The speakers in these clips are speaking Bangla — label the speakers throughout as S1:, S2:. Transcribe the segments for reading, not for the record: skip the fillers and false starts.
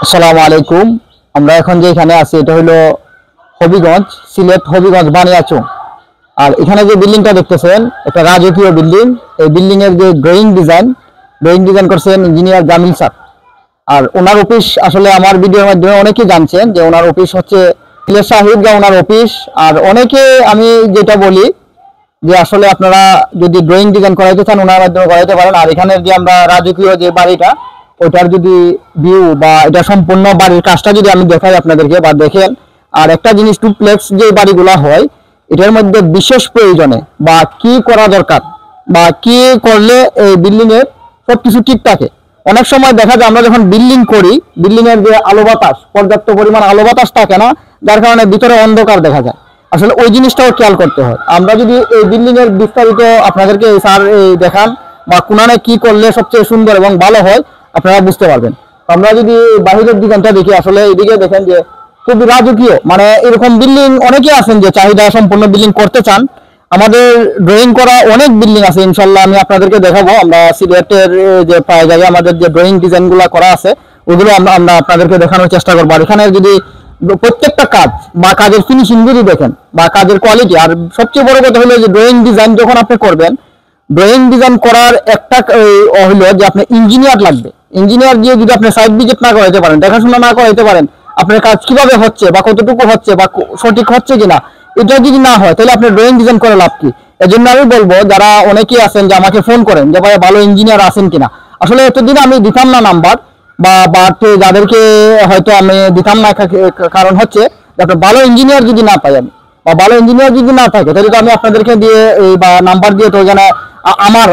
S1: আসসালামু আলাইকুম। আমরা এখন যে এখানে আছি এটা হলো হবিগঞ্জ, সিলেট হবিগঞ্জ বানিয়াচং। আর এখানে যে বিল্ডিংটা দেখতেছেন এটা রাজকীয় বিল্ডিং। এই বিল্ডিং এর যে ড্রয়িং ডিজাইন করছেন ইঞ্জিনিয়ার জামিল স্যার। আর ওনার অফিস আসলে আমার ভিডিওর মাধ্যমে অনেকেই জানছেন যে ওনার অফিস হচ্ছে সিলেট সাহিবগা ওনার অফিস। আর অনেকে আমি যেটা বলি যে আসলে আপনারা যদি ড্রয়িং ডিজাইন করাইতে চান ওনার মাধ্যমে করাইতে পারেন। আর এখানের যে আমরা রাজকীয় যে বাড়িটা ওটার যদি ভিউ বা এটা সম্পূর্ণ বাড়ির কাজটা যদি আমি দেখাই আপনাদেরকে বা দেখেন। আর একটা জিনিস ডুপ্লেক্স যে বাড়িগুলা হয় এটার মধ্যে বিশেষ প্রয়োজনে বা কি করা দরকার বা কি করলে এই বিল্ডিং এর সবকিছু ঠিক থাকে। অনেক সময় দেখা যায় আমরা যখন বিল্ডিং করি বিল্ডিং এর যে আলো বাতাস পর্যাপ্ত পরিমাণ আলো বাতাস থাকে না, যার কারণে ভিতরে অন্ধকার দেখা যায়। আসলে ওই জিনিসটাও খেয়াল করতে হয়। আমরা যদি এই বিল্ডিং এর বিস্তারিত আপনাদেরকে স্যার দেখান বা কোনানে কি করলে সবচেয়ে সুন্দর এবং ভালো হয় আপনারা বুঝতে পারবেন। আমরা যদি বাহিরের দিকটা দেখি আসলে এইদিকে দেখেন যে খুবই রাজকীয়, মানে এরকম বিল্ডিং অনেকে আছেন যে চাহিদা সম্পূর্ণ বিল্ডিং করতে চান। আমাদের ড্রয়িং করা অনেক বিল্ডিং আছে, ইনশাল্লাহ আমি আপনাদেরকে দেখাবো। আমরা সিলেটের যে প্রায় জায়গায় আমাদের যে ড্রয়িং ডিজাইন গুলা করা আছে ওগুলো আমরা আপনাদেরকে দেখানোর চেষ্টা করবো। আর এখানে যদি প্রত্যেকটা কাজ বা কাজের ফিনিশিং যদি দেখেন বা কাজের কোয়ালিটি, আর সবচেয়ে বড় কথা হলো যে ড্রয়িং ডিজাইন যখন আপনি করবেন, ড্রয়িং ডিজাইন করার একটা হলো যে আপনার ইঞ্জিনিয়ার লাগবে। ইঞ্জিনিয়ার দিয়ে যদি আপনি সাইড ভিজিট না করাইতে পারেন, দেখাশোনা না করাইতে পারেন আপনার কাজ কিভাবে হচ্ছে বা কতটুকু হচ্ছে বা সঠিক হচ্ছে কিনা, এটা যদি না হয় তাহলে আপনার ড্রয়িং ডিজাইন করে লাভ কি? এজন্য আমি বলবো যারা অনেকেই আছেন যে আমাকে ফোন করেন যে ভাই ভালো ইঞ্জিনিয়ার আছেন কিনা। আসলে এতদিন আমি দিতাম না নাম্বার বা যাদেরকে হয়তো আমি দিতাম না, কারণ হচ্ছে যে আপনার ভালো ইঞ্জিনিয়ার যদি না পাই আমি বা ভালো ইঞ্জিনিয়ার যদি না থাকে তাহলে তো আমি আপনাদেরকে দিয়ে এই বা নাম্বার দিয়ে তো এখানে আমার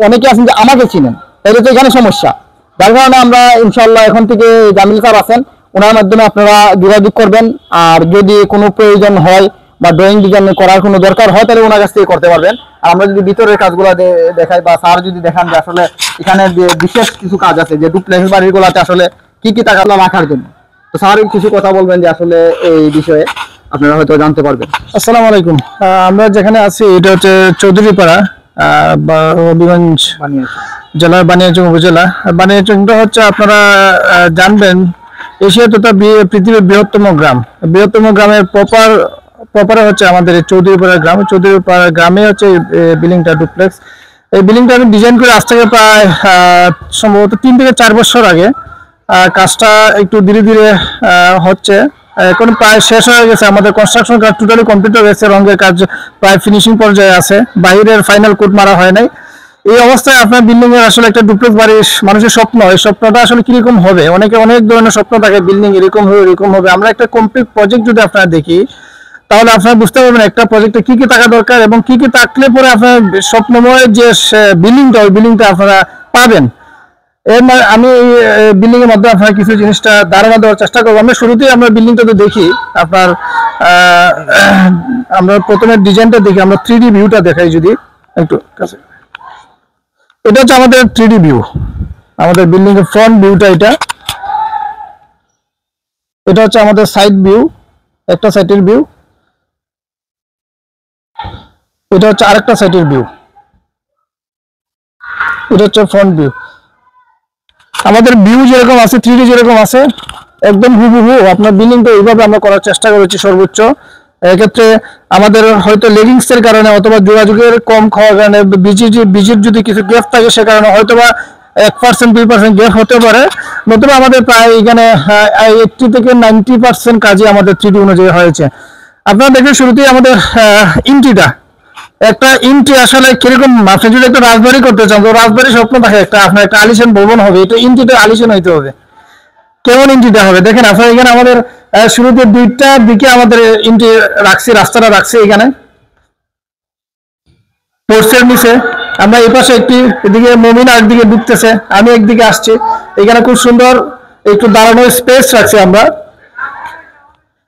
S1: অনেকে আছেন যে আমাকে চিনেন, তাহলে তো এখানে সমস্যা। যার কারণে আমরা ইনশাল্লাহ এখন থেকে জামিল স্যার আছেন ওনার মাধ্যমে আপনারা যোগাযোগ করবেন। আর যদি কোনো প্রয়োজন হয় বা ড্রয়িং ডিজাইন করার কোনো দরকার হয় তাহলে ওনার কাছ থেকে করতে পারবেন। আর আমরা যদি ভিতরের কাজগুলো দেখাই বা স্যার যদি দেখান যে আসলে এখানে যে বিশেষ কিছু কাজ আছে যে ডুপ্লেক্স বাড়িগুলোতে আসলে কি কি টাকা রাখার জন্য, তো স্যার কিছু কথা বলবেন যে আসলে এই বিষয়ে আপনারা হয়তো জানতে পারবেন।
S2: আসসালামু আলাইকুম। আমরা যেখানে আছি এটা হচ্ছে চৌধুরীপাড়া, হবিগঞ্জ জেলার বানিয়াচং উপজেলা। বানিয়াচংটা হচ্ছে আপনারা জানবেন এশিয়া তথা পৃথিবীর বৃহত্তম গ্রাম। বৃহত্তম গ্রামের প্রপারে হচ্ছে আমাদের এই চৌধুরীপাড়া গ্রাম। চৌধুরীপাড়া গ্রামে হচ্ছে বিল্ডিংটা ডুপ্লেক্স। এই বিল্ডিংটা আমি ডিজাইন করে আজ থেকে প্রায় সম্ভবত 3 থেকে 4 বছর আগে। কাজটা একটু ধীরে ধীরে হচ্ছে, এখন প্রায় শেষ হয়ে গেছে। আমাদের কনস্ট্রাকশন কাজ টোটালি কমপ্লিট হয়ে গেছে, রঙের কাজ প্রায় ফিনিশিং পর্যায়ে আছে, বাইরের ফাইনাল কোট মারা হয় নাই। এই অবস্থায় আপনার বিল্ডিং এর আসলে একটা ডুপ্লেক্স বাড়ির মানুষের স্বপ্ন, এই স্বপ্নটা আসলে কিরকম হবে, অনেকে অনেক ধরনের স্বপ্ন থাকে বিল্ডিং এরকম হবে এরকম হবে। আমরা একটা কমপ্লিট প্রজেক্ট যদি আপনারা দেখি তাহলে আপনারা বুঝতে পারবেন একটা প্রজেক্টে কি কি টাকা দরকার এবং কি কি থাকলে পরে আপনার স্বপ্নময় যে বিল্ডিংটা ওই বিল্ডিংটা আপনারা পাবেন। আমি বিল্ডিং এর মধ্যে আপনার কিছু জিনিসটা ধারণা দেওয়ার চেষ্টা করবো। আমরা শুরুতেই আমরা বিল্ডিংটা তো দেখি আপনার আমরা প্রথমে ডিজাইনটা দেখি, আমরা 3D ভিউটা দেখাই যদি একটু কাছে। এটা হচ্ছে আমাদের 3D ভিউ, আমাদের বিল্ডিং এর ফ্রন্ট ভিউটা। এটা হচ্ছে আমাদের সাইড ভিউ, একটা সাইডের ভিউ। এটা হচ্ছে আরেকটা সাইডের ভিউ। এটা হচ্ছে ফ্রন্ট ভিউ। আমাদের ভিউ যেরকম আছে 3D যেরকম আছে একদম হুবহু আপনার বিল্ডিংটা এইভাবে আমরা করার চেষ্টা করেছি সর্বোচ্চ। এক্ষেত্রে আমাদের হয়তো লেগিংস এর কারণে অথবা যোগাযোগের কম খাওয়ার কারণে বিজির যদি কিছু গ্যাপ থাকে সে কারণে হয়তোবা 1% 2% গ্যাপ হতে পারে। নতুবা আমাদের প্রায় এখানে 80 থেকে 90% কাজই আমাদের 3D অনুযায়ী হয়েছে। আপনারা দেখেন শুরুতেই আমাদের ইন্ট্রিটা, একটা ইন্ট্রি আসলে কিরকম, আপনি যদি একটা রাজবাড়ি করতে চান তো রাজবাড়ি স্বপ্ন থাকে একটা আপনার একটা আলিশান ভবন হবে, এটা ইন্ট্রিটা আলিশান হইতে হবে। কেমন ইন্ট্রিটা হবে দেখেন আপনার এখানে আমাদের শুরুতে 2টার দিকে আমাদের ইন্ট্রি রাখছি, রাস্তাটা রাখছি এখানে পোর্সের নিচে। আমরা এই পাশে একটি, এদিকে মমিন একদিকে ঢুকতেছে, আমি একদিকে আসছি। এখানে খুব সুন্দর একটু দাঁড়ানোর স্পেস রাখছি আমরা।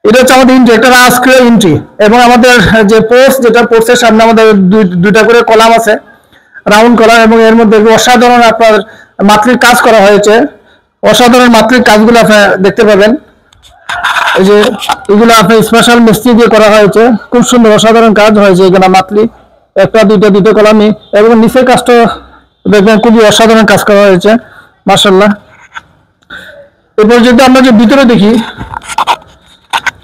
S2: এটা হচ্ছে আমাদের ইন্ট্রি, একটা রাজকীয় ইন্ট্রি। এবং আমাদের যে পোস্ট, যেটা পোস্টের সামনে আমাদের দুইটা করে কলাম আছে, রাউন্ড কলাম, এবং এর মধ্যে অসাধারণ আপনার মাতৃক কাজ করা হয়েছে। অসাধারণ মাতৃক কাজগুলো আপনি দেখতে পাবেন। এই যে এগুলো আপনার স্পেশাল মিস্ত্রি দিয়ে করা হয়েছে, খুব সুন্দর অসাধারণ কাজ হয়েছে এখানে। মাতৃ একটা দুইটা কলামই, এবং নিচের কাজটা দেখবেন খুবই অসাধারণ কাজ করা হয়েছে মাশাআল্লাহ। এরপর যদি আমরা যে ভিতরে দেখি,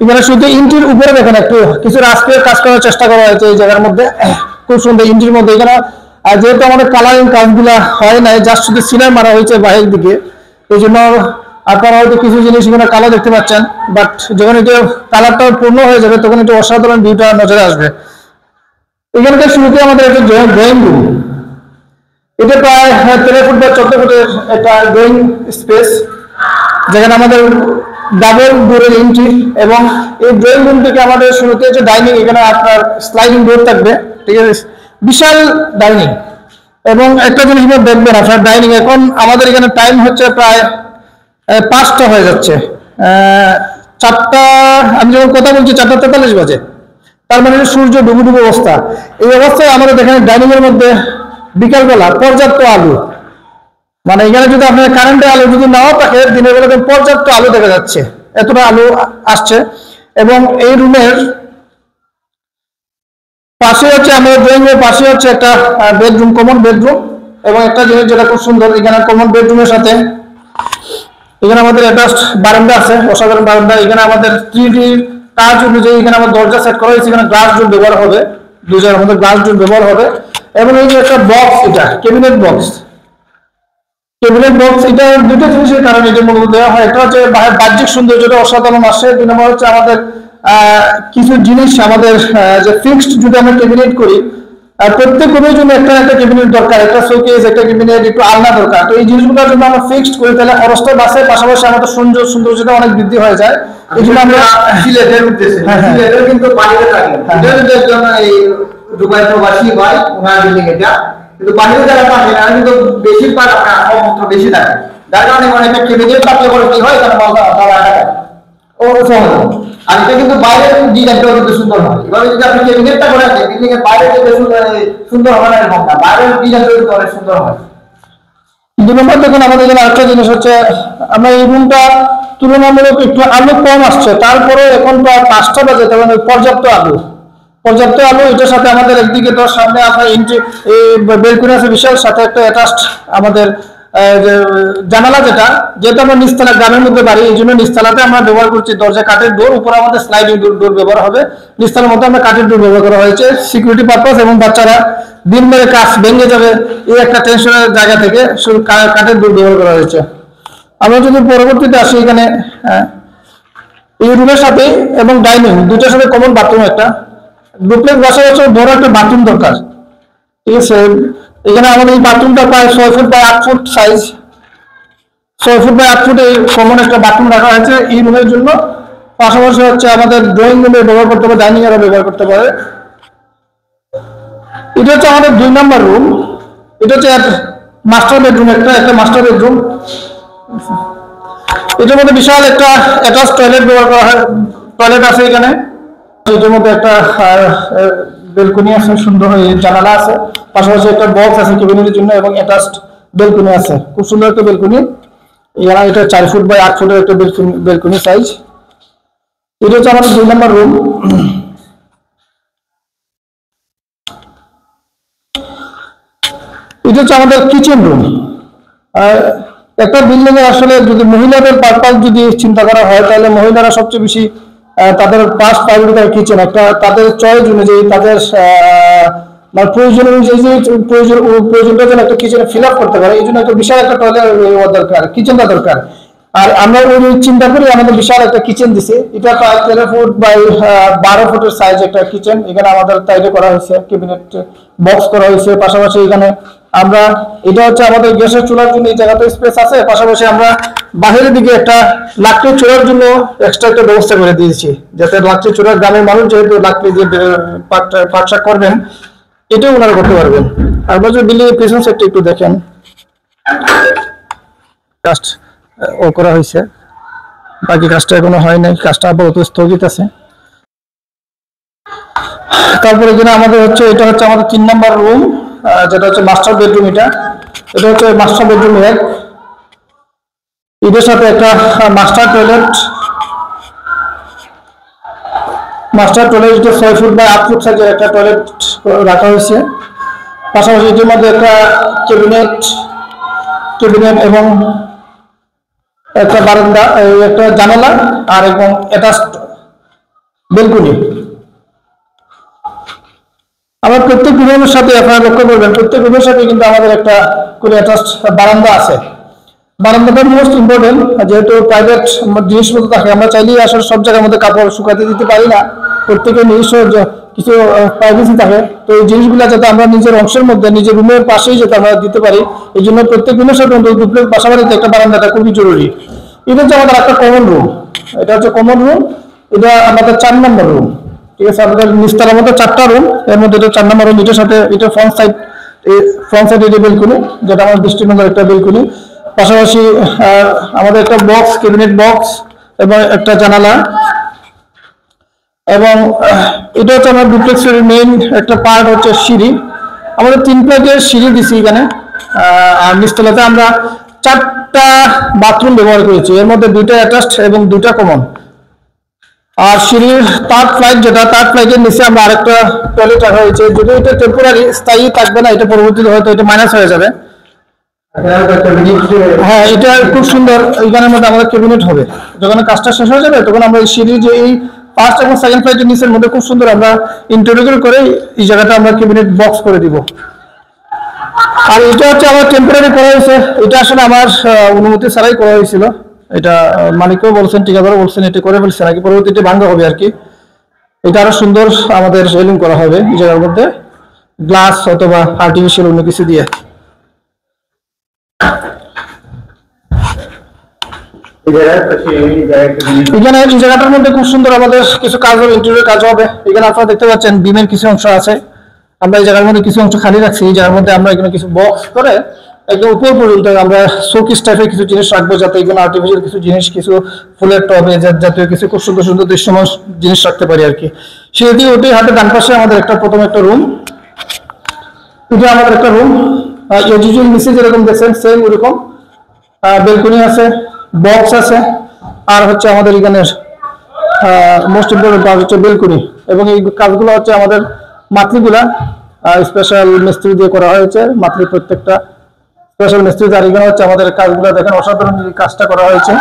S2: এখানে শুধু ইঞ্চির উপরে দেখেন একটু কিছু রাস্তায় কাজ করার চেষ্টা করা হয়েছে এই জায়গার মধ্যে, খুব সুন্দর ইঞ্চির মধ্যে। এখানে যেহেতু আমাদের কালারিং কাজগুলা হয় নাই, জাস্ট শুধু সিলাই মারা হয়েছে বাইরের দিকে, এই জন্য আপনারা হয়তো কিছু জিনিস এখানে কালার দেখতে পাচ্ছেন, বাট যখন এটা কালারটা পূর্ণ হয়ে যাবে তখন এটা অসাধারণ ভিউটা নজরে আসবে। এখানকার শুরুতে আমাদের একটা ড্রয়িং রুম, এটা প্রায় 13 ফুট বা 14 ফুটের একটা ড্রয়িং স্পেস, যেখানে আমাদের ডাবল ডোরের এন্ট্রি। এবং এই ড্রয়িং রুম থেকে আমাদের শুরুতে হচ্ছে ডাইনিং, এখানে আপনার স্লাইডিং ডোর থাকবে, ঠিক আছে, বিশাল ডাইনিং। এবং একটা জিনিস দেখবেন আপনার ডাইনিং, এখন আমাদের এখানে টাইম হচ্ছে প্রায় 5টা হয়ে যাচ্ছে, 4টা, আমি যখন কথা বলছি 4:43 বাজে, তার মানে সূর্য ডুবু ডুবু অবস্থা। এই অবস্থায় আমাদের এখানে ডাইনিং এর মধ্যে বিকালবেলা পর্যাপ্ত আলো, মানে এখানে যদি আপনার কারেন্টের আলো যদি নাও থাকে, দিনের বেলা পর্যাপ্ত আলো দেখা যাচ্ছে, এতটা আলো আসছে। এবং এই রুমের পাশে হচ্ছে আমাদের ড্রয়িং রুমের পাশে হচ্ছে একটা বেডরুম, কমন বেডরুম। এবং একটা জিনিস যেটা খুব সুন্দর, এখানে কমন বেডরুমের সাথে এখানে আমাদের অ্যাটাচড বারান্দা আছে, অসাধারণ বারান্দা। এখানে আমাদের 3D কাজ অনুযায়ী এখানে আমার দরজা সেট করা হয়েছে, এখানে গ্লাস ডোর ব্যবহার হবে, দুইটার মধ্যে গ্লাস ডোর ব্যবহার হবে। এবং এই যে একটা বক্স, এটা ক্যাবিনেট বক্স, এটা দুটো জিনিসের কারণে এটা মূলত দেওয়া হয়। একটা হচ্ছে বাহ্যিক সৌন্দর্যটা অসাধারণ আসে, 2 নম্বর হচ্ছে আমাদের কিছু জিনিস আমাদের যে ফিক্সড যদি আমরা ক্যাবিনেট করি, প্রত্যেক রুমের জন্য একটা একটা ক্যাবিনেট দরকার, একটা শোকেস, একটা ক্যাবিনেট, একটু আলনা দরকার। তো এই জিনিসগুলোর জন্য আমরা ফিক্সড করি, তাহলে খরচটা বাঁচে, পাশাপাশি আমাদের সৌন্দর্যটা অনেক বৃদ্ধি হয়ে যায়। এই জন্য আমরা
S3: সিলেটের উদ্দেশ্যে, সিলেটের কিন্তু বাইরে থাকে, এটার জন্য এই দুবাই প্রবাসী ভাই ওনার বিল্ডিং এটা, কিন্তু বাইরে যারা থাকে না কিন্তু বেশিরভাগ কর্মক্ষেত্র বেশি থাকে, যার কারণে অনেকটা ক্যাবিনেট থাকলে পরে কি হয়, তারা তারা থাকে ও সহজ। আর এটা কিন্তু বাইরের ডিজাইনটাও কিন্তু সুন্দর হয়। এভাবে যদি আপনি ক্যাবিনেটটা করে রাখেন, বিল্ডিং এর বাইরে যে সুন্দর হবে না এরকম না, বাইরের ডিজাইনটাও কিন্তু অনেক সুন্দর হয়।
S2: 2 নম্বর দেখুন, আমাদের এখানে আরেকটা জিনিস হচ্ছে, আমরা এই রুমটা তুলনামূলক একটু আলো কম আসছে, তারপরে এখন প্রায় 5টা বাজে, তখন পর্যাপ্ত আলো, এটার সাথে আমাদের একদিকে তো সামনে আপনার এন্ট্রি বেলকুনি আছে বিশাল, সাথে একটা অ্যাটাচড আমাদের জানালা, যেহেতু আমরা নিচতলা গ্রামের মধ্যে বাড়ি, এই জন্য নিচতলাতে আমরা ব্যবহার করছি দরজা কাঠের ডোর, উপরে আমাদের স্লাইডিং ডোর ব্যবহার হবে। নিচতলার মধ্যে আমরা কাঠের ডোর ব্যবহার করা হয়েছে সিকিউরিটি পারপাস, এবং বাচ্চারা দিন বেড়ে কাজ ভেঙে যাবে এই একটা টেনশনের জায়গা থেকে শুধু কাঠের ডোর ব্যবহার করা হয়েছে। আমরা যদি পরবর্তীতে আসি, এখানে এই রুমের সাথে এবং ডাইনিং দুটার সাথে কমন বাথরুম, একটা ডুপ্লেক্স বাসা হচ্ছে বড় একটা বাথরুম দরকার, ঠিক আছে। এখানে আমাদের এই বাথরুমটা প্রায় 6 foot by 8 foot size, 6 foot by 8 foot এই কমন একটা বাথরুম রাখা হয়েছে এই রুমের জন্য। পাশাপাশি হচ্ছে আমাদের ড্রয়িং রুমে ব্যবহার করতে পারে, ডাইনিং এরও ব্যবহার করতে পারে। এটা হচ্ছে আমাদের 2 নম্বর রুম, এটা হচ্ছে মাস্টার বেডরুম, একটা মাস্টার বেডরুম। এটার মধ্যে বিশাল একটা অ্যাটাচ টয়লেট ব্যবহার করা হয়, টয়লেট আছে এখানে। এটার মধ্যে একটা বেলকনি আছে, সুন্দর জানালা আছে, পাশাপাশি একটা বক্স আছে ক্যাবিনেটের জন্য, এবং অ্যাটাচড বেলকনি আছে, খুব সুন্দর একটা বেলকনি। এটা 4 ফুট বাই 8 ফুটের একটা বেলকনি সাইজ। এটা হচ্ছে আমাদের 2 নম্বর রুম। এটা হচ্ছে আমাদের কিচেন রুম। একটা বিল্ডিং এ আসলে যদি মহিলাদের পারপাস যদি চিন্তা করা হয়, তাহলে মহিলারা সবচেয়ে বেশি তাদের ফার্স্ট প্রায়োরিটি তার কিচেন, একটা তাদের চয়েস অনুযায়ী, তাদের মানে প্রয়োজন অনুযায়ী যে প্রয়োজনটা যেন একটা কিচেনে ফিল আপ করতে পারে, এই জন্য একটা বিশাল একটা টয়লেট দরকার, কিচেনটা দরকার। আর আমরা ওই চিন্তা করি আমাদের বিশাল একটা কিচেন দিছে, এটা প্রায় 13 ফুট বাই 12 ফুটের সাইজ একটা কিচেন। এখানে আমাদের তাইলে করা হয়েছে, ক্যাবিনেট বক্স করা হয়েছে। পাশাপাশি এখানে আমরা, এটা হচ্ছে আমাদের গ্যাসের চুলার জন্য এই জায়গাতে স্পেস আছে। পাশাপাশি আমরা বাহিরের দিকে একটা লাকড়ি চুলার জন্য এক্সট্রা একটা ব্যবস্থা করে দিয়েছি, যাতে লাকড়ি চুলার, গ্রামের মানুষ যেহেতু লাকড়ি দিয়ে পাক শাক করবেন, এটাও ওনারা করতে পারবেন। আর যদি বিল্ডিং এর পেছন সাইডটা একটু দেখেন, জাস্ট ও করা হয়েছে, বাকি কাজটা এখনো হয় নাই, কাজটা আপাতত স্থগিত আছে। তারপরে এখানে আমাদের হচ্ছে, এটা হচ্ছে আমাদের 3 নম্বর রুম, যেটা হচ্ছে মাস্টার বেডরুম। এটা হচ্ছে মাস্টার বেডরুম 1, এদের সাথে একটা মাস্টার টয়লেট, এটা 6 ফুট বাই 8 ফুট সাইজের একটা টয়লেট রাখা হয়েছে। পাশাপাশি এটির মধ্যে একটা ক্যাবিনেট এবং একটা বারান্দা, একটা জানালা আর এবং অ্যাটাচ বেলকনি। আমার প্রত্যেক রুমের সাথে আপনারা লক্ষ্য করবেন, প্রত্যেক রুমের সাথে কিন্তু আমাদের একটা করে অ্যাটাচ বারান্দা আছে। বারান্দাটা মোস্ট ইম্পর্টেন্ট, যেহেতু প্রাইভেট জিনিসপত্র থাকে, আমরা চাইলেই আসলে সব জায়গার মধ্যে কাপড় শুকাতে দিতে পারি না, প্রত্যেকের নিজস্ব কিছু প্রাইভেসি থাকে। তো এই জিনিসগুলো যাতে আমরা নিজের অংশের মধ্যে নিজের রুমের পাশেই যাতে আমরা দিতে পারি, এই জন্য প্রত্যেক রুমের সাথে ডুপ্লেক্স বাসা বাড়িতে একটা বারান্দাটা খুবই জরুরি। এটা হচ্ছে আমাদের একটা কমন রুম, এটা হচ্ছে কমন রুম, এটা আমাদের 4 নম্বর রুম। ঠিক আছে, আমাদের নিচতলার মধ্যে 4টা রুম, এর মধ্যে এটা 4 নম্বর রুম। এটার সাথে এটা ফ্রন্ট সাইড এটা বেলকুনি, যেটা আমার দৃষ্টিনন্দন একটা বেলকুনি। পাশাপাশি আমাদের একটা বক্স, ক্যাবিনেট বক্স এবং একটা জানালা। এবং এটা হচ্ছে আমার ডুপ্লেক্সের মেইন একটা পার্ট হচ্ছে সিঁড়ি। আমাদের 3 প্লেটের সিঁড়ি দিছি এখানে। আর নিচতলাতে আমরা 4টা বাথরুম ব্যবহার করেছি, এর মধ্যে 2টা অ্যাটাচড এবং 2টা কমন। আর সিঁড়ির 3rd ফ্লাইট, যেটা 3rd ফ্লাইটের নিচে আমরা আরেকটা টয়লেট রাখা হয়েছে। যদি এটা টেম্পোরারি, স্থায়ী থাকবে না, এটা পরবর্তীতে হয়তো এটা মাইনাস হয়ে যাবে। হ্যাঁ, এটা খুব সুন্দর, এইখানের মধ্যে আমাদের ক্যাবিনেট হবে। যখন কাজটা শেষ হয়ে যাবে তখন আমরা এই সিঁড়ি যে এই 1st এবং 2nd ফ্লাইটের নিচের মধ্যে খুব সুন্দর আমরা ইন্টেরিয়র করে এই জায়গাটা আমরা ক্যাবিনেট বক্স করে দিব। আর এটা হচ্ছে আমার টেম্পোরারি করা হয়েছে, এটা আসলে আমার অনুমতি ছাড়াই করা হয়েছিল। এটা মালিকও বলছেন, ঠিকাদারও বলছেন এটা করে ফেলছে নাকি, পরবর্তীতে ভাঙা হবে আর কি। এটা আরো সুন্দর আমাদের রেলিং করা হবে এই জায়গার মধ্যে, গ্লাস অথবা আর্টিফিশিয়াল অন্য কিছু দিয়ে। এখানে এই জায়গাটার মধ্যে খুব সুন্দর আমাদের কিছু কাজ হবে, ইন্টেরিয়র কাজ হবে। এখানে আপনারা দেখতে পাচ্ছেন বিমের কিছু অংশ আছে, আমরা এই জায়গার মধ্যে কিছু অংশ খালি রাখছি। এই জায়গার মধ্যে আমরা এখানে কিছু বক্স করে একদম উপর পর্যন্ত আমরা শোকেস টাইপের কিছু জিনিস রাখবো, যাতে এখানে আর্টিফিশিয়াল কিছু জিনিস, কিছু ফুলের টবে জাতীয় কিছু খুব সুন্দর সুন্দর দৃশ্যমান জিনিস রাখতে পারি আর কি। সেদিকে ওটি হাতে ডান পাশে আমাদের প্রথম একটা রুম, এটা আমাদের একটা রুম। ইউজুয়াল নিচে যেরকম দেখছেন সেম ওরকম বেলকনি আছে, বক্স আছে। আর হচ্ছে আমাদের এখানে মোস্ট ইম্পর্টেন্ট কাজ হচ্ছে বেলকনি। এবং এই কাজগুলো হচ্ছে আমাদের মাতৃগুলা স্পেশাল মিস্ত্রি দিয়ে করা হয়েছে, মাতৃ প্রত্যেকটা স্পেশাল মিস্ত্রি। আর এখানে হচ্ছে আমাদের কাজগুলো দেখেন, অসাধারণ কাজটা করা হয়েছে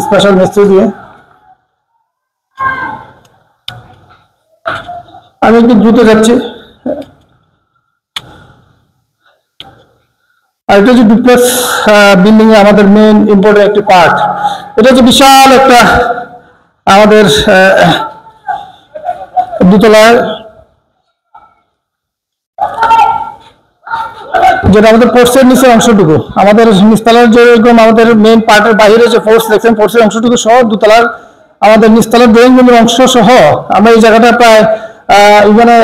S2: স্পেশাল মিস্ত্রি দিয়ে। আমি একটু দ্রুত যাচ্ছি। আর এটা হচ্ছে ডুপ্লেক্স বিল্ডিং এ আমাদের মেইন ইম্পর্টেন্ট একটি পার্ট। এটা হচ্ছে বিশাল একটা আমাদের দুতলায়, যেটা আমাদের ফোর্সের নিচে অংশটুকু, আমাদের নিচতলার যেরকম আমাদের মেইন পার্টের বাইরে যে ফোর্স দেখছেন, ফোর্সের অংশটুকু সহ দুতলার আমাদের নিচতলার ড্রয়িং রুমের অংশ সহ আমরা এই জায়গাটা প্রায় এখানে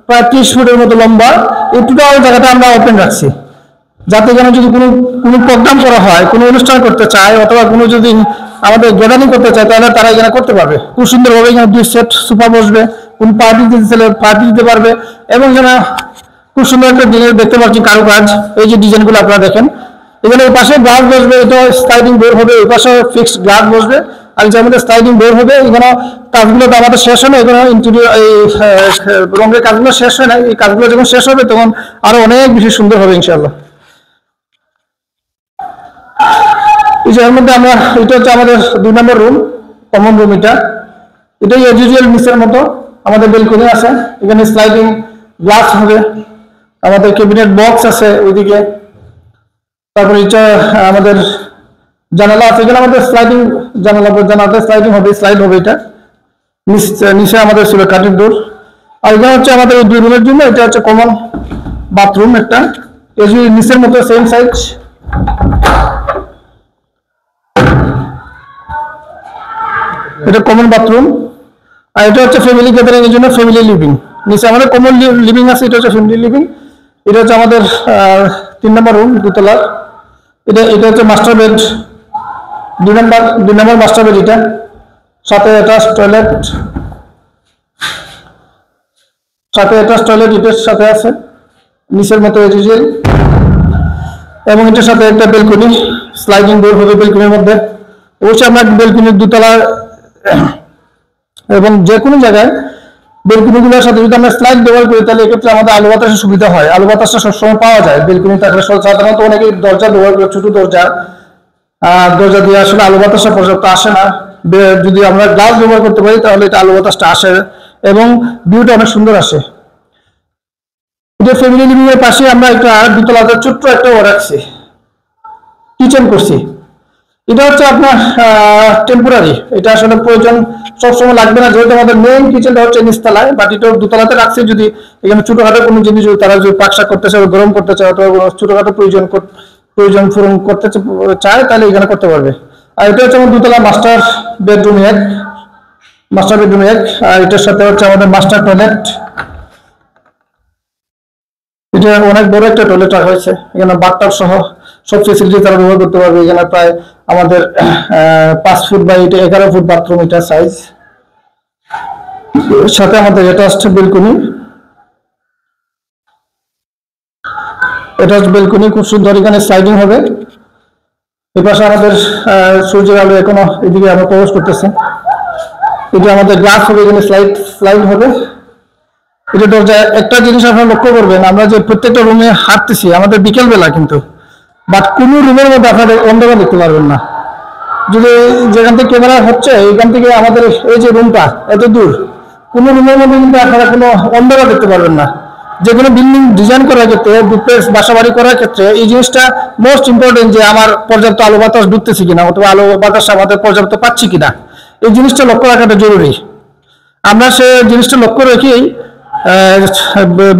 S2: প্রায় 30 ফুটের মতো লম্বা এই টোটাল জায়গাটা আমরা ওপেন রাখছি, যাতে এখানে যদি কোনো প্রোগ্রাম করা হয়, কোনো অনুষ্ঠান করতে চায় অথবা কোনো যদি আমাদের গ্যাদারিং করতে চায়, তাহলে তারা এখানে করতে পারবে খুব সুন্দরভাবে। এখানে 2 সেট সোফা বসবে, কোন পার্টি দিতে চাইলে পার্টি দিতে পারবে। এবং এখানে খুব সুন্দর একটা ডিজাইন দেখতে পাচ্ছি, কারুকাজ। এই যে ডিজাইনগুলো আপনারা দেখেন, এখানে এই পাশে গ্লাস বসবে, এটা স্লাইডিং ডোর হবে, এই পাশে ফিক্সড গ্লাস বসবে, আর যে আমাদের স্লাইডিং ডোর হবে। এখানে কাজগুলো তো আমাদের শেষ হয় না, এখানে ইন্টেরিয়র এই রঙের কাজগুলো শেষ হয় না। এই কাজগুলো যখন শেষ হবে তখন আরো অনেক বেশি সুন্দর হবে ইনশাআল্লাহ। এই যে এর মধ্যে আমরা, এটা হচ্ছে আমাদের 2 নম্বর রুম, কমন রুম। এটাই ইউজুয়াল নিচের মতো আমাদের বেলকনি আছে, এখানে স্লাইডিং গ্লাস হবে, আমাদের ক্যাবিনেট বক্স আছে ওইদিকে। তারপরে এটা আমাদের জানালা আছে, এখানে আমাদের স্লাইডিং জানালাতে স্লাইডিং হবে, স্লাইড হবে। এটা নিচে আমাদের ছিল কাঠের ডোর। আর এটা হচ্ছে আমাদের 2 রুমের জন্য, এটা হচ্ছে কমন বাথরুম একটা, নিচের মতো সেম সাইজ। এটা কমন বাথরুম। আর এটা হচ্ছে ফ্যামিলি গ্যাদারিং এর জন্য ফ্যামিলি লিভিং। নিচে আমাদের কমন লিভিং আছে, এটা হচ্ছে ফ্যামিলি লিভিং। এটা হচ্ছে আমাদের 3 নম্বর রুম, দুতলার। এটা হচ্ছে মাস্টার বেড, 2 নম্বর মাস্টার বেড। এটা সাথে অ্যাটাচ টয়লেট, এটার সাথে আছে নিচের মতো ইউজুয়াল। এবং এটার সাথে একটা বেলকনি, স্লাইডিং ডোর হবে বেলকনির মধ্যে। অবশ্যই আমরা বেলকনির দুতলা এবং যে কোনো জায়গায় বেলকনিগুলোর সাথে যদি আমরা স্লাইড ব্যবহার করি, তাহলে এক্ষেত্রে আমাদের আলো বাতাসের সুবিধা হয়। আলো বাতাসটা সবসময় পাওয়া যায় বেলকনি থাকলে। সাধারণত অনেকে দরজা ব্যবহার করে, ছোট দরজা, দরজা দিয়ে আসলে আলো বাতাসটা পর্যাপ্ত আসে না। যদি আমরা গ্লাস ব্যবহার করতে পারি তাহলে এটা আলো বাতাসটা আসে এবং ভিউটা অনেক সুন্দর আসে। এটা ফ্যামিলি লিভিং এর পাশে আমরা একটা দুতলাতে ছোট্ট একটা রাখছি, কিচেন করছি। এটা হচ্ছে আপনার টেম্পোরারি, এটা আসলে প্রয়োজন সবসময় লাগবে না, যেহেতু আমাদের মেইন কিচেনটা হচ্ছে নিচতলায়, বাট এটা দুতলাতে রাখছি। যদি এখানে ছোটখাটো কোনো জিনিস তারা যদি পাকশাক করতে চায়, গরম করতে চায়, অথবা ছোটখাটো প্রয়োজন পূরণ করতে চায় তাহলে এখানে করতে পারবে। আর এটা হচ্ছে আমার দুতলা মাস্টার বেডরুম এক, আর এটার সাথে হচ্ছে আমাদের মাস্টার টয়লেট। এটা অনেক বড় একটা টয়লেট রাখা হয়েছে, এখানে বাথটাব সহ সব ফেসিলিটি তারা ব্যবহার করতে পারবে। এখানে প্রায় আমাদের 5 ফুট বাই 11 ফুট বাথরুম এটা সাইজ। সাথে আমাদের অ্যাটাচড বেলকনি, খুব সুন্দর, এখানে স্লাইডিং হবে। এই পাশে আমাদের সূর্যের আলো এখনো এদিকে আমরা প্রবেশ করতেছে। এটা আমাদের গ্লাস হবে, এখানে স্লাইড হবে। এটা দরজায় একটা জিনিস আপনারা লক্ষ্য করবেন, আমরা যে প্রত্যেকটা রুমে হাঁটতেছি আমাদের বিকেল বেলা কিন্তু, বাট কোনো রুমের মধ্যে আপনাদের অন্ধকার দেখতে পারবেন না। যদি যেখান থেকে ক্যামেরা হচ্ছে এখান থেকে আমাদের এই যে রুমটা এত দূর, কোনো রুমের মধ্যে কিন্তু আপনারা কোনো অন্ধকার দেখতে পারবেন না। যে কোনো বিল্ডিং ডিজাইন করার ক্ষেত্রে, ডুপ্লেক্স বাসা বাড়ি করার ক্ষেত্রে এই জিনিসটা মোস্ট ইম্পর্টেন্ট, যে আমার পর্যাপ্ত আলো বাতাস ঢুকতেছে কিনা, অথবা আলো বাতাস আমাদের পর্যাপ্ত পাচ্ছি কিনা, এই জিনিসটা লক্ষ্য রাখাটা জরুরি। আমরা সে জিনিসটা লক্ষ্য রেখেই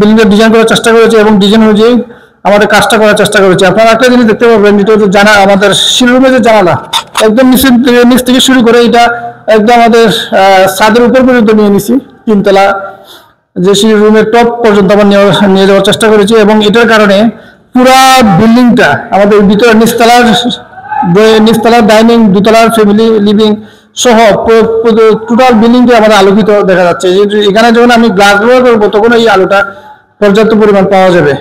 S2: বিল্ডিং ডিজাইন করার চেষ্টা করেছি এবং ডিজাইন অনুযায়ী আমাদের কাজটা করার চেষ্টা করেছি। আপনারা একটা জিনিস দেখতে পাবেন, এটা হচ্ছে আমাদের সিঁড়ির যে জানালা একদম নিচ থেকে শুরু করে এটা একদম আমাদের ছাদের উপর পর্যন্ত নিয়ে নিছি। 3 তলা যে সিঁড়ি রুমের টপ পর্যন্ত আমরা নিয়ে যাওয়ার চেষ্টা করেছি, এবং এটার কারণে পুরা বিল্ডিংটা আমাদের ভিতরে নিচতলার ডাইনিং, দোতলার ফ্যামিলি লিভিং সহ টোটাল বিল্ডিংটা আমাদের আলোকিত দেখা যাচ্ছে। এখানে যখন আমি গ্লাস ব্যবহার করবো তখন এই আলোটা পর্যাপ্ত পরিমাণ পাওয়া যাবে।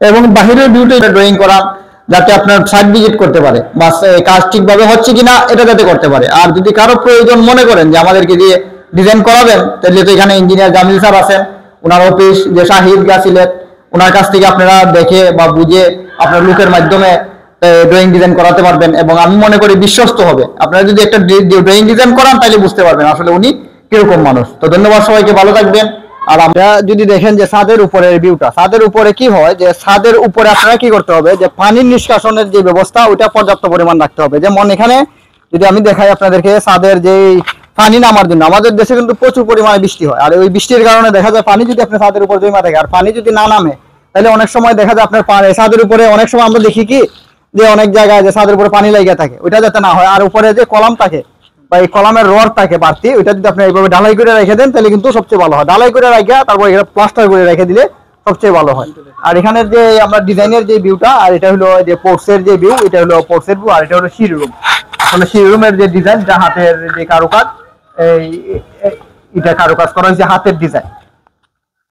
S2: এবং বাহিরের ভিউটা ড্রয়িং করা, যাতে আপনার সাইট ভিজিট করতে পারে, বা কাজ ঠিকভাবে হচ্ছে কিনা এটা যাতে করতে পারে। আর যদি কারো প্রয়োজন মনে করেন যে আমাদেরকে দিয়ে ডিজাইন করাবেন, তাহলে তো এখানে ইঞ্জিনিয়ার জামিল স্যার আছেন, ওনার অফিস যে শাহিদ সিলেট, ওনার কাছ থেকে আপনারা দেখে বা বুঝে আপনার লুকের মাধ্যমে ড্রয়িং ডিজাইন করাতে পারবেন। এবং আমি মনে করি বিশ্বস্ত হবে। আপনারা যদি একটা ড্রয়িং ডিজাইন করান তাহলে বুঝতে পারবেন আসলে উনি কিরকম মানুষ। তো ধন্যবাদ সবাইকে, ভালো থাকবেন। আর আমরা যদি দেখেন যে ছাদের উপরের ভিউটা, ছাদের উপরে কি হয় যে ছাদের উপরে আপনারা কি করতে হবে, যে পানির নিষ্কাশনের যে ব্যবস্থা ওইটা পর্যাপ্ত পরিমাণ রাখতে হবে। যেমন এখানে যদি আমি দেখাই আপনাদেরকে, ছাদের যে পানি নামার জন্য আমাদের দেশে কিন্তু প্রচুর পরিমাণে বৃষ্টি হয়, আর ওই বৃষ্টির কারণে দেখা যায় পানি যদি আপনার ছাদের উপর জমা থাকে আর পানি যদি না নামে, তাহলে অনেক সময় দেখা যায় আপনার ছাদের উপরে অনেক সময় আমরা দেখি কি যে অনেক জায়গায় যে ছাদের উপরে পানি লেগে থাকে, ওইটা যাতে না হয়। আর উপরে যে কলাম থাকে বা এই কলামের রড থাকে বাড়তি, ওইটা যদি আপনি এইভাবে ঢালাই করে রেখে দেন তাহলে কিন্তু সবচেয়ে ভালো হয়। ঢালাই করে রেখে তারপর এখানে প্লাস্টার করে রেখে দিলে সবচেয়ে ভালো হয়। আর এখানের যে আমরা ডিজাইনের যে ভিউটা, আর এটা হলো যে পোর্টসের যে ভিউ, এটা হলো পোর্টসের ভিউ, আর এটা হলো সিঁড়ি রুম। আসলে সিঁড়ি রুমের যে ডিজাইন, যা হাতের যে কারুকাজ, এটা কারুকাজ করা হয়েছে, হাতের ডিজাইন।